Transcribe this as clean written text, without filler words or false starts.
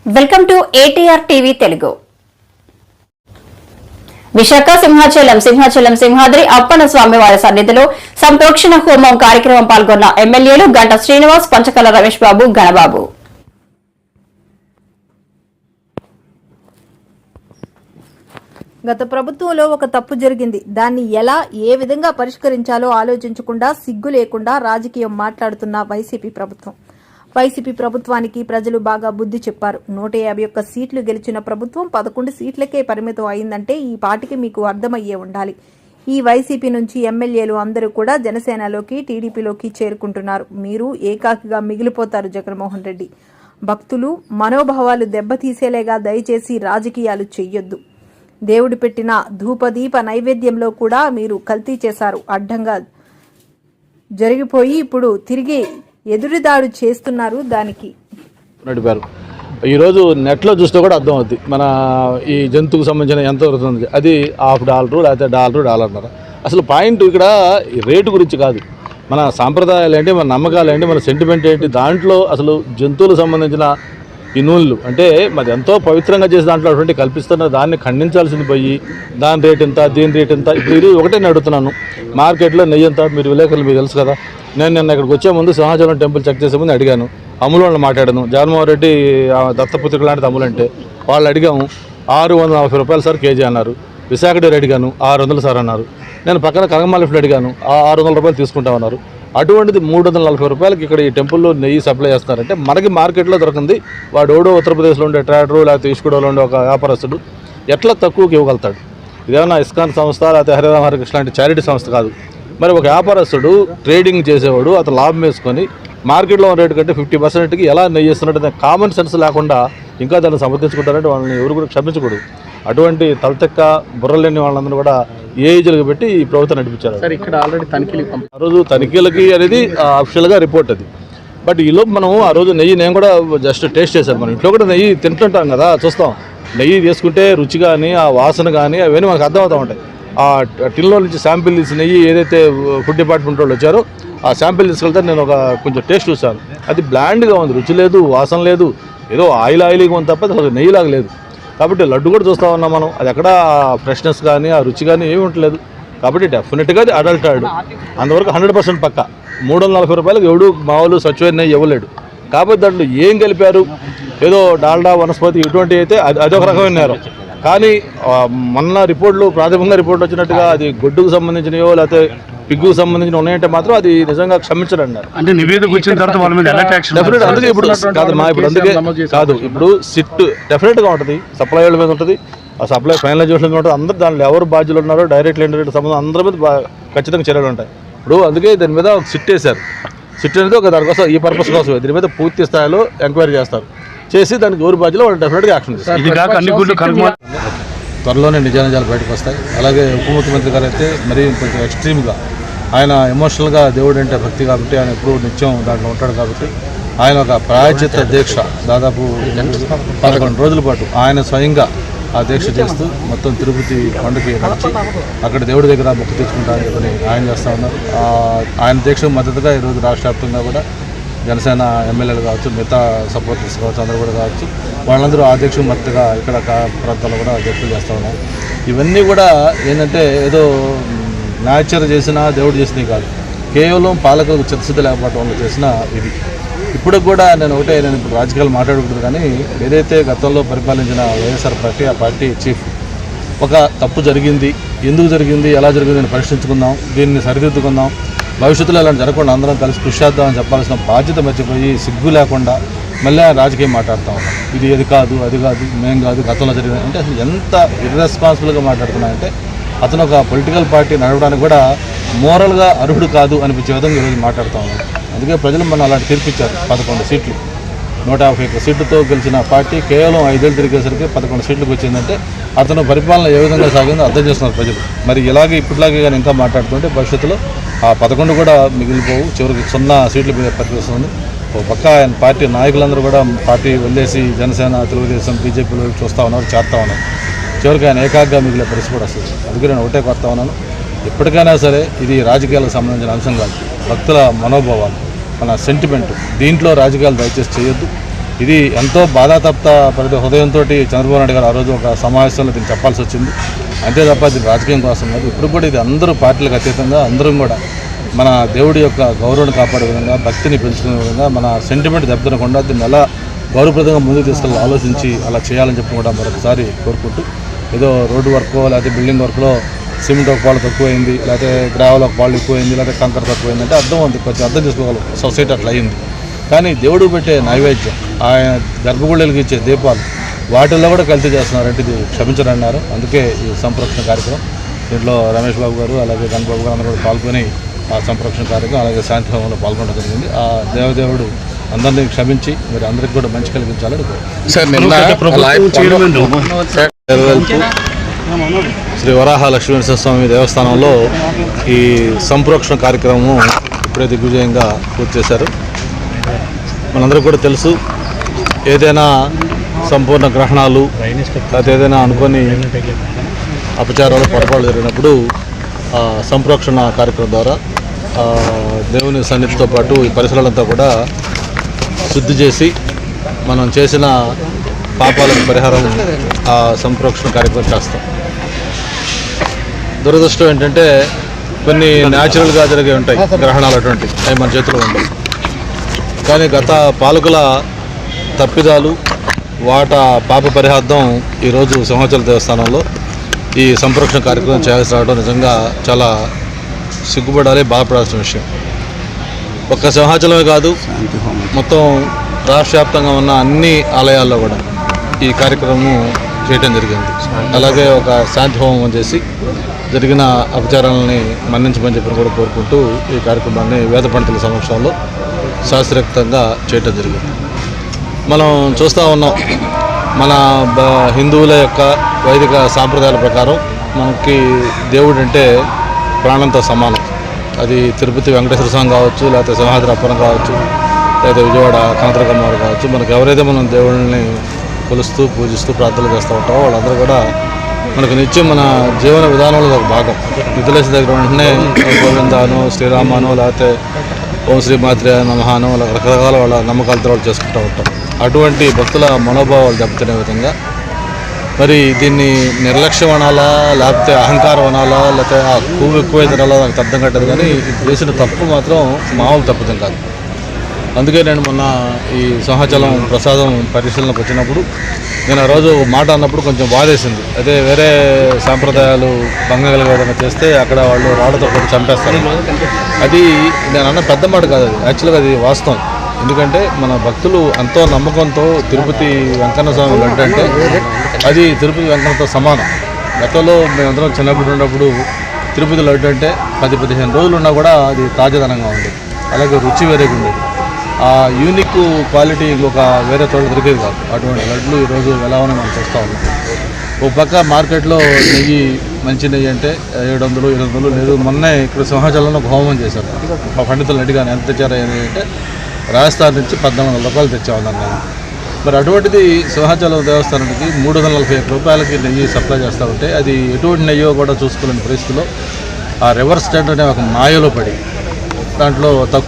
Welcome to ATR TV Telugu. Visakha Simhachalam Simhadri Appanna స్వామి వారి సన్నిధిలో సంప్రోక్షణ హోమం కార్యక్రమం పాల్గొన్న ఎమ్మెల్యేలు గంట శ్రీనివాస్, పంచకల రమేష్ బాబు, గణబాబు. గత ప్రభుత్వంలో ఒక తప్పు జరిగింది. దాన్ని ఎలా ఏ విధంగా పరిష్కరించాలో ఆలోచించకుండా సిగ్గు లేకుండా రాజకీయం మాట్లాడుతున్న వైసీపీ ప్రభుత్వానికి ప్రజలు బాగా బుద్ధి చెప్పారు. 151 సీట్లు గెలిచిన ప్రభుత్వం 11 సీట్లకే పరిమితం అయిందంటే ఈ పాటికి మీకు అర్థమయ్యే ఉండాలి. ఈ వైసీపీ నుంచి ఎమ్మెల్యేలు అందరూ కూడా జనసేనలోకి, టీడీపీలోకి చేరుకుంటున్నారు. మీరు ఏకాకిగా మిగిలిపోతారు. జగన్మోహన్ రెడ్డి భక్తులు మనోభావాలు దెబ్బతీసేలేగా దయచేసి రాజకీయాలు చెయ్యొద్దు. దేవుడు పెట్టిన ధూపదీప నైవేద్యంలో కూడా మీరు కల్తీ చేశారు. అడ్డంగా జరిగిపోయి ఇప్పుడు తిరిగి ఎదురుదాడు చేస్తున్నారు. దానికి నడిపారు. ఈరోజు నెట్లో చూస్తే కూడా అర్థం అవుద్ది. మన ఈ జంతువుకు సంబంధించిన ఎంత వస్తుంది, అది $1.5 లేకపోతే $1.5. అసలు పాయింట్ ఇక్కడ రేటు గురించి కాదు, మన సాంప్రదాయాలు ఏంటి, మన నమ్మకాలు ఏంటి, మన సెంటిమెంట్ ఏంటి, దాంట్లో అసలు జంతువులకు సంబంధించిన ఈ నూనెలు అంటే మరి ఎంతో పవిత్రంగా చేసి దాంట్లో అటువంటి కల్పిస్తున్న దాన్ని ఖండించాల్సింది పోయి దాని రేట్ ఎంత, దీని రేట్ ఎంత. ఇప్పుడు ఒకటే నేను అడుగుతున్నాను, మార్కెట్లో నెయ్యి ఎంత, మీరు విలేకరులు మీకు తెలుసు కదా. నేను నిన్న ఇక్కడికి వచ్చే ముందు సింహాచలం టెంపుల్ చెక్ చేసే ముందు అడిగాను, అమూల్ వాళ్ళని మాట్లాడాను. జగన్మోహన్ రెడ్డి దత్తపుత్రిక లాంటిది అమూల్ అంటే వాళ్ళు అడిగాము $640 సార్ కేజీ అన్నారు. విశాఖ డైరీ అడిగాను $600 సార్ అన్నారు. నేను పక్కన కనకమాలిఫ్లో అడిగాను $600 తీసుకుంటామన్నారు. అటువంటిది $340 ఇక్కడ ఈ టెంపుల్లో నెయ్యి సప్లై చేస్తున్నారంటే మనకి మార్కెట్లో దొరకంది వాడోడో ఉత్తరప్రదేశ్లో ఉండే ట్రాక్టరు లేకపోతే ఈస్కూడలో ఉండే ఒక వ్యాపారస్తుడు ఎట్లా తక్కువకి ఇవ్వగలుగుతాడు? ఇదేమన్నా ఇస్కాన్ సంస్థ లేకపోతే హరిరామ హరికృష్ణ లాంటి చారిటీ సంస్థ కాదు. మరి ఒక వ్యాపారస్తుడు ట్రేడింగ్ చేసేవాడు అతను లాభం వేసుకొని మార్కెట్లో ఉన్న రేటు కంటే 50%కి ఎలా నెయ్యి ఇస్తున్నట్టు కామన్ సెన్స్ లేకుండా ఇంకా దాన్ని సమర్థించుకుంటారంటే వాళ్ళని ఎవరు కూడా క్షమించకూడదు. అటువంటి తలతెక్క బుర్రలేని వాళ్ళందరూ కూడా ఏజీలకు పెట్టి ఈ ప్రభుత్వం నడిపించారు. సార్ ఇక్కడ ఆల్రెడీ ఆ రోజు తనిఖీలకి అనేది అఫిషియల్గా రిపోర్ట్ అది. బట్ ఈలోపు మనం ఆ రోజు నెయ్యి నేను కూడా జస్ట్ టేస్ట్ చేశాను. మనం ఇంట్లో కూడా నెయ్యి తింటుంటాం కదా, చూస్తాం. నెయ్యి తీసుకుంటే రుచి కానీ ఆ వాసన కానీ అవన్నీ మనకు అర్థమవుతూ ఉంటాయి. ఆ టిన్లో నుంచి శాంపిల్ తీసి నెయ్యి ఏదైతే ఫుడ్ డిపార్ట్మెంట్ వాళ్ళు వచ్చారో ఆ శాంపిల్ తీసుకెళ్తే నేను కొంచెం టేస్ట్ చూశాను. అది బ్లాండ్గా ఉంది, రుచి లేదు, వాసన లేదు, ఏదో ఆయిలీగా ఉంది తప్ప అసలు నెయ్యిలాగా లేదు. కాబట్టి లడ్డు కూడా చూస్తూ ఉన్నాం మనం, అది ఎక్కడ ఫ్రెష్నెస్ కానీ ఆ రుచి కానీ ఏమి ఉండలేదు. కాబట్టి డెఫినెట్గా అది అడల్టెడ్, అంతవరకు 100% పక్క. $340 ఎవడు మామూలు స్వచ్ఛమైన నెయ్యి ఇవ్వలేడు. కాబట్టి దాంట్లో ఏం కలిపారు, ఏదో డాల్డా వనస్పతి ఇటువంటి అయితే అదొక రకమైన నేరం. కానీ మొన్న రిపోర్ట్లు ప్రాథమికంగా రిపోర్ట్లు వచ్చినట్టుగా అది గొడ్డుకు సంబంధించినవో లేకపోతే పిగ్గుకు సంబంధించిన ఉన్నాయంటే మాత్రం అది నిజంగా క్షమించండి. అంటే నివేదిక వచ్చిన తర్వాత వాళ్ళ మీద డెఫినెట్ అందుకే ఇప్పుడు కాదు మా ఇప్పుడు అందుకే కాదు ఇప్పుడు సిట్ డెఫినెట్గా ఉంటుంది, సప్లై వాళ్ళ మీద ఉంటుంది, ఆ సప్లై ఫైనలైజేషన్ ఉంటుంది. అందరూ దాంట్లో ఎవరు బాధ్యులు ఉన్నారో డైరెక్ట్ ఇండైరెక్ట్ సంబంధం అందరి మీద ఖచ్చితంగా చర్యలు ఉంటాయి. ఇప్పుడు అందుకే దీని మీద ఒక సిట్ వేశారు. సిట్ అనేది ఒక దానికోసం ఈ పర్పస్ కోసం దీని మీద పూర్తి స్థాయిలో ఎంక్వైరీ చేస్తారు. చేసి దానికి ఎవరు బాధ్యులు వాళ్ళు డెఫినెట్గా యాక్షన్ చేస్తారు. త్వరలోనే నిజానిజాలు బయటకు వస్తాయి. అలాగే ఉప ముఖ్యమంత్రి గారు అయితే మరీ కొంచెం ఎక్స్ట్రీమ్గా ఆయన ఎమోషనల్గా దేవుడు అంటే భక్తి కాబట్టి ఆయన ఎప్పుడు నిత్యం దాంట్లో ఉంటాడు కాబట్టి ఆయన ఒక ప్రాయశ్చిత్త దీక్ష దాదాపు 11 రోజుల పాటు ఆయన స్వయంగా ఆ దీక్ష చేస్తూ మొత్తం తిరుపతి కొండకి నడిచి అక్కడ దేవుడి దగ్గర మొక్కు తెచ్చుకుంటారని చెప్పని ఆయన చేస్తూ ఉన్నారు. ఆయన దీక్షకు మద్దతుగా ఈరోజు రాష్ట్ర వ్యాప్తంగా కూడా జనసేన ఎమ్మెల్యేలు కావచ్చు, మిగతా సపోర్టర్స్ కావచ్చు, అందరూ కూడా కావచ్చు, వాళ్ళందరూ ఆ దీక్షకు మద్దతుగా ఇక్కడ ప్రాంతాల్లో కూడా దీక్షలు చేస్తూ ఉన్నారు. ఇవన్నీ కూడా ఏంటంటే ఏదో న్యాచర్ చేసిన దేవుడు చేసినవి కాదు, కేవలం పాలకులకు చిత్తశుద్ధి లేకపోవడం వల్ల చేసిన ఇది. ఇప్పుడు కూడా నేను ఇప్పుడు రాజకీయాలు మాట్లాడకూడదు, కానీ ఏదైతే గతంలో పరిపాలించిన వైఎస్ఆర్ పార్టీ, ఆ పార్టీ చీఫ్ ఒక తప్పు జరిగింది, ఎందుకు జరిగింది, ఎలా జరిగింది అని పరిశీలించుకుందాం, దీన్ని సరిదిద్దుకుందాం, భవిష్యత్తులో ఇలాంటి జరగకుండా అందరం కలిసి కృషి చేద్దామని చెప్పాల్సిన బాధ్యత మర్చిపోయి సిగ్గు లేకుండా మళ్ళీ రాజకీయం మాట్లాడుతూ ఉన్నాం. ఇది అది కాదు, అది కాదు, మేం కాదు, గతంలో జరిగింది అంటే అసలు ఎంత ఇర్రెస్పాన్సిబుల్గా మాట్లాడుతున్నాయంటే అతను ఒక పొలిటికల్ పార్టీ నడవడానికి కూడా మోరల్గా అర్హుడు కాదు అనిపించే విధంగా ఈరోజు మాట్లాడుతూ ఉన్నాడు. అందుకే ప్రజలు మనం అలాంటి తీర్పిచ్చారు. 11 సీట్లు 151 సీట్లతో గెలిచిన పార్టీ కేవలం 5 ఏళ్ళు తిరిగేసరికి 11 సీట్లకు వచ్చిందంటే అతను పరిపాలన ఏ విధంగా సాగిందో అర్థం చేస్తున్నారు ప్రజలు. మరి ఇలాగే ఇప్పటిలాగే కానీ ఇంకా మాట్లాడుతుంటే భవిష్యత్తులో ఆ 11 కూడా మిగిలిపోవు, చివరికి 0 సీట్లు మీద పరిస్థితుంది. ఓ పక్క ఆయన పార్టీ నాయకులందరూ కూడా పార్టీ వదిలేసి జనసేన, తెలుగుదేశం, బీజేపీలో చూస్తూ ఉన్నారు, చేస్తూ ఉన్నారు. చివరికి ఆయన ఏకాగ్గా మిగిలే పరిస్థితి కూడా వస్తుంది. అందుకే నేను ఒకటే కోరుతా ఉన్నాను, ఎప్పటికైనా సరే ఇది రాజకీయాలకు సంబంధించిన అంశం కాదు, భక్తుల మనోభావాలు, మన సెంటిమెంట్, దీంట్లో రాజకీయాలు దయచేసి చేయొద్దు. ఇది ఎంతో బాధాతప్త హృదయంతో చంద్రబాబు నాయుడు గారు ఆ రోజు ఒక సమావేశంలో దీన్ని చెప్పాల్సి వచ్చింది. అంతే తప్ప ఇది రాజకీయం కోసం కాదు. ఇప్పుడు కూడా ఇది అందరూ పార్టీలకు అతీతంగా అందరం కూడా మన దేవుడి యొక్క గౌరవాన్ని కాపాడే విధంగా, భక్తిని పెంచుకునే విధంగా, మన సెంటిమెంట్ దెబ్బతినకుండా దీన్ని ఎలా గౌరవప్రదంగా ముందుకు తీసుకెళ్ళి ఆలోచించి అలా చేయాలని చెప్పి కూడా మరొకసారి కోరుకుంటూ, ఏదో రోడ్డు వర్కో లేకపోతే బిల్డింగ్ వర్క్లో సిమెంట్ ఒక పాలు తక్కువైంది, లేకపోతే గ్రావెల్ ఒక పాలు ఎక్కువైంది, లేకపోతే కంకర తక్కువైంది అంటే అర్థం ఉంది, కొంచెం అర్థం చేసుకోగలం. సొసైటీ అట్లా అయింది. కానీ దేవుడు పెట్టే నైవేద్యం, ఆయన గర్భగుళ్ళకి ఇచ్చే దీపాలు, వాటిల్లో కూడా కల్తీ చేస్తున్నారంటే ఇది క్షమించరన్నారు. అందుకే ఈ సంరక్షణ కార్యక్రమం, దీంట్లో రమేష్ బాబు గారు అలాగే గణబాబు గారు అందరూ కూడా పాల్గొని ఆ సంరక్షణ కార్యక్రమం అలాగే శాంతి హోమంలో పాల్గొనడం జరిగింది. ఆ దేవదేవుడు అందరినీ క్షమించి మరి అందరికీ కూడా మంచి కలిగించాలని శ్రీ వరాహ లక్ష్మీనరసింహ స్వామి దేవస్థానంలో ఈ సంప్రోక్షణ కార్యక్రమం ఇప్పుడే దిగ్విజయంగా పూర్తి చేశారు. మనందరికీ కూడా తెలుసు, ఏదైనా సంపూర్ణ గ్రహణాలు లేకపోతే ఏదైనా అనుకొని అపచారాలు పొరపాట్లు జరిగినప్పుడు సంప్రోక్షణ కార్యక్రమం ద్వారా దేవుని సన్నిధితో పాటు ఈ పరిసరాలంతా కూడా శుద్ధి చేసి మనం చేసిన పాపాలకు పరిహారం ఆ సంప్రోక్షణ కార్యక్రమం చేస్తాం. దురదృష్టం ఏంటంటే కొన్ని న్యాచురల్గా జరిగే ఉంటాయి గ్రహణాలు, అటువంటివి అవి మన చేతిలో ఉంటాయి. కానీ గత పాలకుల తప్పిదాలు వాటా పాప పరిహార్థం ఈరోజు సింహాచల దేవస్థానంలో ఈ సంరక్షణ కార్యక్రమం చేయాల్సి రావడం నిజంగా చాలా సిగ్గుపడాలి, బాధపడాల్సిన విషయం. ఒక్క సింహాచలమే కాదు, మొత్తం రాష్ట్ర వ్యాప్తంగా ఉన్న అన్ని ఆలయాల్లో కూడా ఈ కార్యక్రమం చేయడం జరిగింది. అలాగే ఒక శాంతి హోమం చేసి జరిగిన అపచారాలని మన్నించమని చెప్పి కూడా కోరుకుంటూ ఈ కార్యక్రమాన్ని వేద పండితుల సమక్షంలో శాస్త్రయుక్తంగా చేయడం జరిగింది. మనం చూస్తూ ఉన్నాం, మన హిందువుల యొక్క వైదిక సాంప్రదాయాల ప్రకారం మనకి దేవుడు అంటే ప్రాణంతో సమానం. అది తిరుపతి వెంకటేశ్వర స్వామి కావచ్చు, లేకపోతే సింహాద్రి అప్పరం కావచ్చు, లేకపోతే విజయవాడ కనకదుర్గమ్మ కావచ్చు, మనకు ఎవరైతే మనం దేవుళ్ళని కొలుస్తూ పూజిస్తూ ప్రార్థనలు చేస్తూ ఉంటామో వాళ్ళందరూ కూడా మనకు నిత్యం మన జీవన విధానంలో ఒక భాగం. నిధులేసిన దగ్గర వెంటనే గోవిందాను, శ్రీరామాను, లేకపోతే ఓం శ్రీమాత్రే నమహాను రకరకాల వాళ్ళ నమ్మకాలతో వాళ్ళు చేసుకుంటూ ఉంటాం. అటువంటి భక్తుల మనోభావాలు దెబ్బతినే విధంగా మరి దీన్ని నిర్లక్ష్యం అనాలా, లేకపోతే అహంకారం అనాలా, లేకపోతే ఆ కొవ్వు ఎక్కువైతే అనాలా నాకు అర్థం కట్టదు. కానీ చేసిన తప్పు మాత్రం మామూలు తప్పుదం కాదు. అందుకే నేను మొన్న ఈ సింహాచలం ప్రసాదం పరిశీలనకు వచ్చినప్పుడు నేను ఆ రోజు మాట అన్నప్పుడు కొంచెం బాధేసింది. అదే వేరే సాంప్రదాయాలు భంగగలిగే విధంగా చేస్తే అక్కడ వాళ్ళు రాళ్లతో కొట్టి చంపేస్తారు. అది నేను అన్న పెద్ద మాట కాదు, అది యాక్చువల్గా అది వాస్తవం. ఎందుకంటే మన భక్తులు ఎంతో నమ్మకంతో తిరుపతి వెంకన్న స్వామి లడ్డు అంటే అది తిరుపతి వెంకన్నతో సమానం. గతంలో మేమందరం చిన్నప్పుడు ఉన్నప్పుడు తిరుపతి లడ్డు అంటే 10-15 రోజులు ఉన్నా కూడా అది తాజాదనంగా ఉండేది. అలాగే రుచి వేరేగా ఉండేది. ఆ యూనిక్ క్వాలిటీ ఇంకొక వేరే చోట దొరికేది కాదు. అటువంటి లడ్లు ఈరోజు ఎలా ఉన్నాయి మనం చూస్తూ ఉన్నాం. ఒక పక్క మార్కెట్లో నెయ్యి, మంచి నెయ్యి అంటే 700-800 లేదు. మొన్నే ఇక్కడ సింహాచలంలో ఒక హోమం చేశారు. మా పండితులు అడిగాను ఎంత తెచ్చారో అంటే రాజస్థాన్ నుంచి 1400 రూపాయలు తెచ్చామన్నాను నేను. మరి అటువంటిది సింహాచలం దేవస్థానానికి 341 రూపాయలకి నెయ్యి సప్లై చేస్తూ ఉంటే అది ఎటువంటి నెయ్యో కూడా చూసుకోలేని పరిస్థితిలో ఆ రివర్స్ టెండర్ అనే ఒక మాయలో పడి దాంట్లో తక్కువ